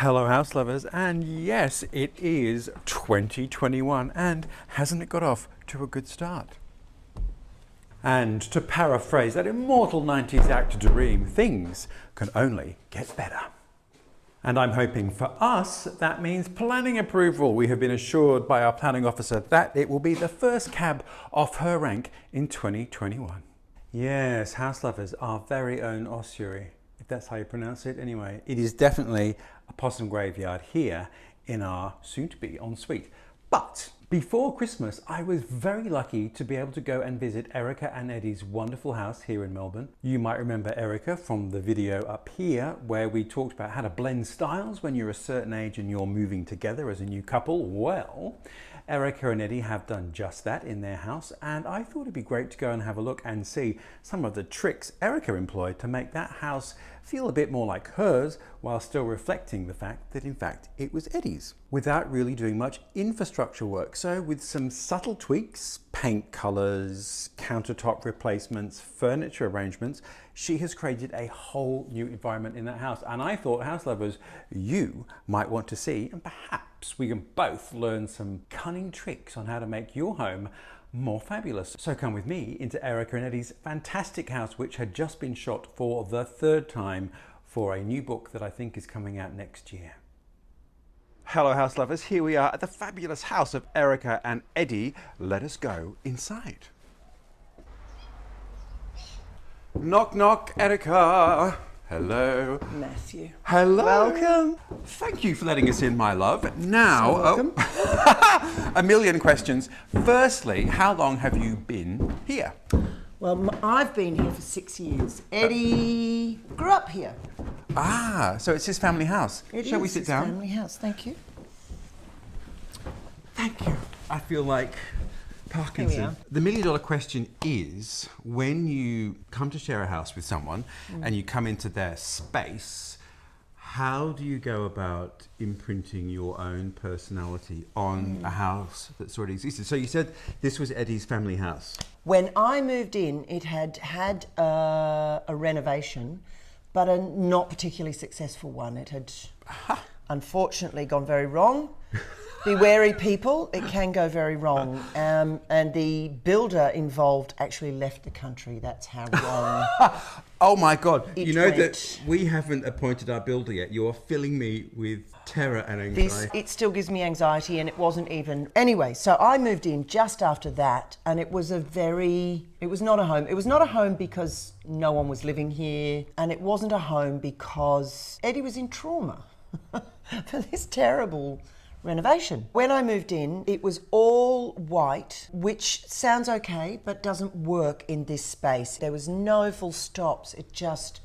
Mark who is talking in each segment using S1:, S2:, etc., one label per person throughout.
S1: Hello house lovers, and yes, it is 2021, and hasn't it got off to a good start? And to paraphrase that immortal 90s actor Dream, things can only get better. And I'm hoping for us that means planning approval. We have been assured by our planning officer that it will be the first cab off her rank in 2021. Yes, house lovers, our very own ossuary, if that's how you pronounce it anyway. It is definitely a possum graveyard here in our soon-to-be ensuite. But before Christmas, I was very lucky to be able to go and visit Eryca and Eddy's wonderful house here in Melbourne. You might remember Eryca from the video up here where we talked about how to blend styles when you're a certain age and you're moving together as a new couple. Well, Eryca and Eddy have done just that in their house, and I thought it'd be great to go and have a look and see some of the tricks Eryca employed to make that house feel a bit more like hers while still reflecting the fact that in fact it was Eddy's, without really doing much infrastructure work. So with some subtle tweaks, paint colours, countertop replacements, furniture arrangements, she has created a whole new environment in that house. And I thought, house lovers, you might want to see, and perhaps we can both learn some cunning tricks on how to make your home more fabulous. So come with me into Eryca and Eddy's fantastic house, which had just been shot for the third time for a new book that I think is coming out next year. Hello house lovers, here we are at the fabulous house of Eryca and Eddy. Let us go inside. Knock knock, Eryca. Hello.
S2: Matthew.
S1: Hello.
S2: Welcome.
S1: Thank you for letting us in, my love. Now,
S2: Welcome.
S1: a million questions. Firstly, how long have you been here?
S2: Well, I've been here for 6 years. Eddie grew up here.
S1: Ah, so it's his family house. Shall we sit
S2: his
S1: down?
S2: Family house. Thank you.
S1: Thank you. I feel like Parkinson. The $1 million question is, when you come to share a house with someone and you come into their space, how do you go about imprinting your own personality on a house that's already existed? So you said this was Eddy's family house.
S2: When I moved in, it had had a renovation, but a not particularly successful one. It had unfortunately gone very wrong. Be wary, people, it can go very wrong. And the builder involved actually left the country. That's how wrong.
S1: Oh my God. You know
S2: went.
S1: that we haven't appointed our builder yet. You're filling me with terror and anxiety.
S2: It still gives me anxiety, and it wasn't even... Anyway, so I moved in just after that, and it was it was not a home. It was not a home because no one was living here, and it wasn't a home because Eddy was in trauma for this terrible renovation. When I moved in, it was all white, which sounds okay, but doesn't work in this space. There was no full stops. It just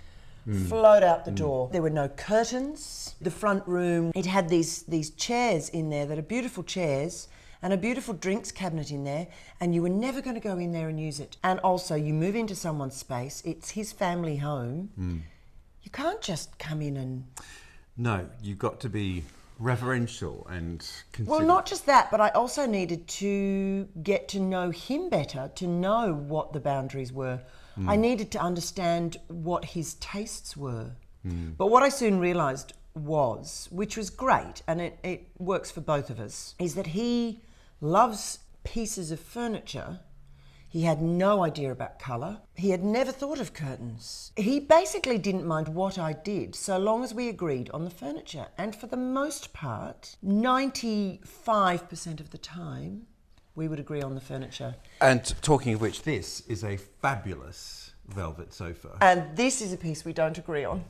S2: flowed out the door. There were no curtains. The front room, it had these chairs in there that are beautiful chairs and a beautiful drinks cabinet in there, and you were never going to go in there and use it. And also, you move into someone's space, it's his family home. You can't just come in and...
S1: No, you've got to be reverential and considerate.
S2: Well, not just that, but I also needed to get to know him better, to know what the boundaries were. I needed to understand what his tastes were. But what I soon realised was, which was great, and it works for both of us, is that he loves pieces of furniture. He had no idea about colour. He had never thought of curtains. He basically didn't mind what I did, so long as we agreed on the furniture. And for the most part, 95% of the time, we would agree on the furniture.
S1: And talking of which, this is a fabulous velvet sofa.
S2: And this is a piece we don't agree on.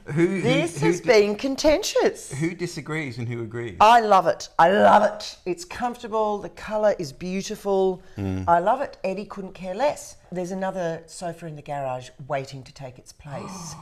S2: This has been contentious.
S1: Who disagrees and who agrees?
S2: I love it. I love it. It's comfortable. The colour is beautiful. I love it. Eddy couldn't care less. There's another sofa in the garage waiting to take its place.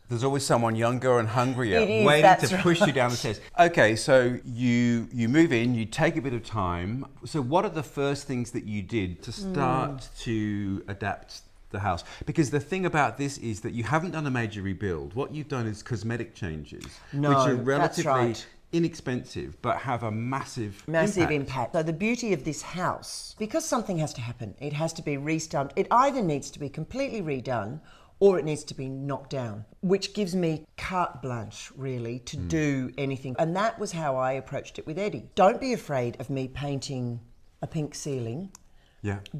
S1: There's always someone younger and hungrier
S2: that's
S1: waiting to push you down the stairs. Okay, so you move in, you take a bit of time. So what are the first things that you did to start to adapt the house? Because the thing about this is that you haven't done a major rebuild. What you've done is cosmetic changes, which are relatively inexpensive but have a massive
S2: impact. So the beauty of this house, because something has to happen, it has to be redone. It either needs to be completely redone or it needs to be knocked down, which gives me carte blanche, really, to do anything. And that was how I approached it with Eddie. Don't be afraid of me painting a pink ceiling,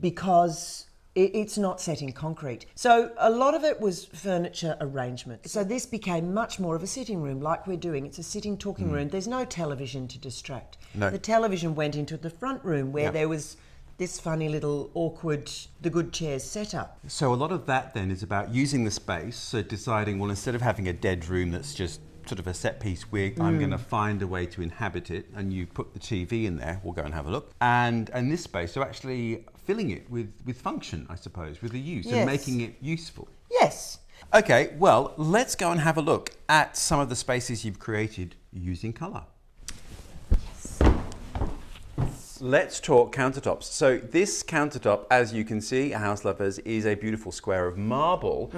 S2: because it's not set in concrete. So a lot of it was furniture arrangement. So this became much more of a sitting room, like we're doing. It's a sitting, talking room. There's no television to distract.
S1: No.
S2: The television went into the front room where there was this funny little awkward, the good chairs setup.
S1: So a lot of that then is about using the space, so deciding, well, instead of having a dead room that's just sort of a set piece wig, I'm going to find a way to inhabit it, and you put the TV in there, we'll go and have a look, and this space, so actually filling it with function, I suppose, with a use, and making it useful.
S2: Yes.
S1: Okay, well, let's go and have a look at some of the spaces you've created using colour. Let's talk countertops. So this countertop, as you can see, House Lovers, is a beautiful square of marble.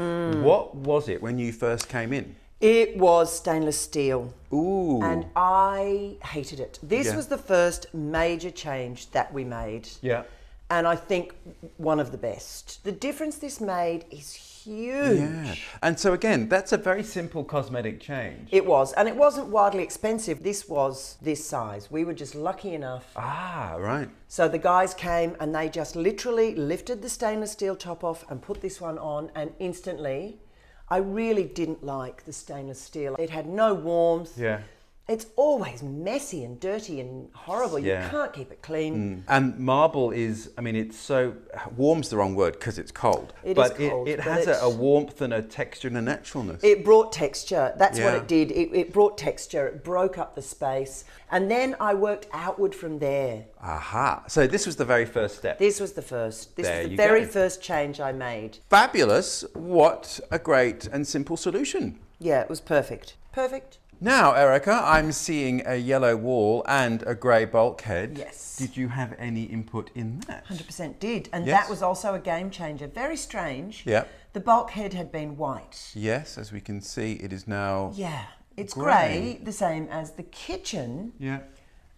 S1: What was it when you first came in?
S2: It was stainless steel.
S1: Ooh.
S2: And I hated it. This was the first major change that we made.
S1: Yeah.
S2: And I think one of the best. The difference this made is huge.
S1: Yeah. And so again, that's a very simple cosmetic change.
S2: It was, and it wasn't wildly expensive. This was this size. We were just lucky enough.
S1: Ah, right.
S2: So the guys came and they just literally lifted the stainless steel top off and put this one on, and instantly, I really didn't like the stainless steel. It had no warmth.
S1: Yeah.
S2: It's always messy and dirty and horrible.
S1: Yeah.
S2: You can't keep it clean.
S1: And marble is, I mean, it's so, warm's the wrong word because it's cold.
S2: It
S1: but
S2: is cold,
S1: it
S2: but
S1: has a warmth and a texture and a naturalness.
S2: It brought texture. That's what
S1: Yeah.
S2: it did. It brought texture. It broke up the space. And then I worked outward from there.
S1: Aha. So this was the very first step.
S2: This was the first. This
S1: There
S2: was the
S1: you
S2: very
S1: go.
S2: first change I made.
S1: Fabulous. What a great and simple solution.
S2: Yeah, it was perfect. Perfect.
S1: Now, Eryca, I'm seeing a yellow wall and a grey bulkhead.
S2: Yes.
S1: Did you have any input in that?
S2: 100% did. And
S1: Yes.
S2: that was also a game changer. Very strange.
S1: Yeah.
S2: The bulkhead had been white.
S1: Yes, as we can see, it is now...
S2: Yeah. It's
S1: Grey.
S2: grey, the same as the kitchen.
S1: Yeah.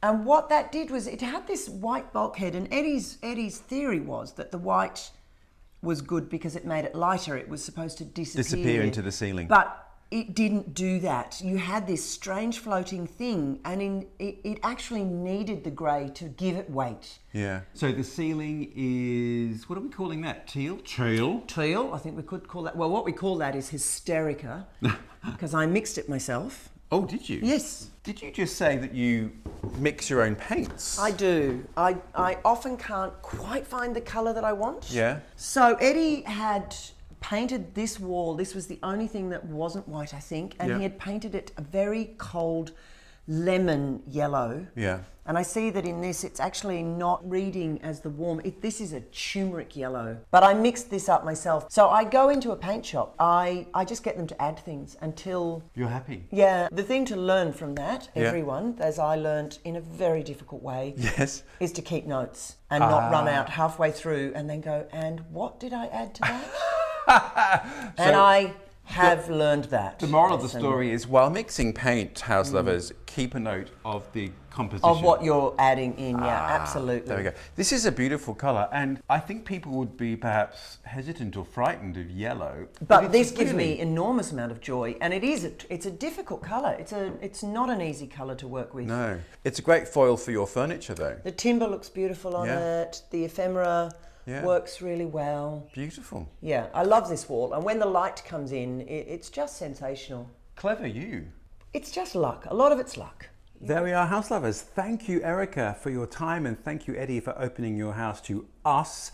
S2: And what that did was it had this white bulkhead, and Eddie's theory was that the white was good because it made it lighter. It was supposed to
S1: Disappear into the ceiling.
S2: But it didn't do that. You had this strange floating thing, and it actually needed the grey to give it weight.
S1: Yeah. So the ceiling is, what are we calling that? Teal? Teal.
S2: Teal, I think we could call that. Well, what we call that is Hysterica, because I mixed it myself.
S1: Oh, did you?
S2: Yes.
S1: Did you just say that you mix your own paints?
S2: I do. I often can't quite find the colour that I want.
S1: Yeah.
S2: So Eddie had painted this wall. This was the only thing that wasn't white, I think, and
S1: Yeah.
S2: he had painted it a very cold lemon yellow.
S1: Yeah.
S2: And I see that in this, it's actually not reading as the warm. This is a turmeric yellow. But I mixed this up myself. So I go into a paint shop. I just get them to add things until...
S1: You're happy?
S2: Yeah. The thing to learn from that,
S1: Yeah.
S2: everyone, as I learnt in a very difficult way,
S1: Yes.
S2: is to keep notes and not run out halfway through and then go, and what did I add to that? And I have learned that.
S1: The moral of the
S2: lesson.
S1: story is, while mixing paint, House Lovers, keep a note of the composition.
S2: Of what you're adding in, yeah, absolutely.
S1: There we go. This is a beautiful colour, and I think people would be perhaps hesitant or frightened of yellow.
S2: But
S1: it's
S2: this gives
S1: really-
S2: me enormous amount of joy, and it's a difficult colour. It's not an easy colour to work with.
S1: No. It's a great foil for your furniture, though.
S2: The timber looks beautiful on
S1: Yeah.
S2: it. The ephemera
S1: Yeah.
S2: works really well.
S1: Beautiful.
S2: Yeah, I love this wall, and when the light comes in, it's just sensational.
S1: Clever you.
S2: It's just luck. A lot of it's luck.
S1: There we are, House Lovers. Thank you, Eryca, for your time, and thank you, Eddie, for opening your house to us.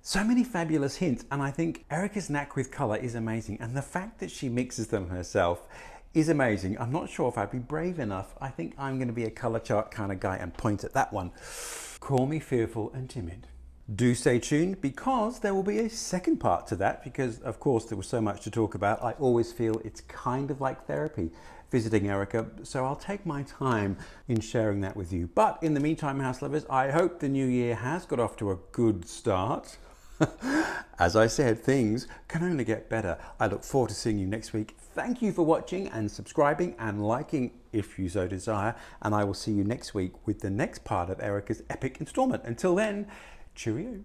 S1: So many fabulous hints, and I think Eryca's knack with colour is amazing, and the fact that she mixes them herself is amazing. I'm not sure if I'd be brave enough. I think I'm going to be a colour chart kind of guy and point at that one. Call me fearful and timid. Do stay tuned, because there will be a second part to that, because of course there was so much to talk about. I always feel it's kind of like therapy visiting Eryca, so I'll take my time in sharing that with you. But in the meantime, House Lovers, I hope the new year has got off to a good start. As I said, things can only get better. I look forward to seeing you next week. Thank you for watching and subscribing and liking if you so desire, and I will see you next week with the next part of Eryca's epic installment. Until then, cheerio.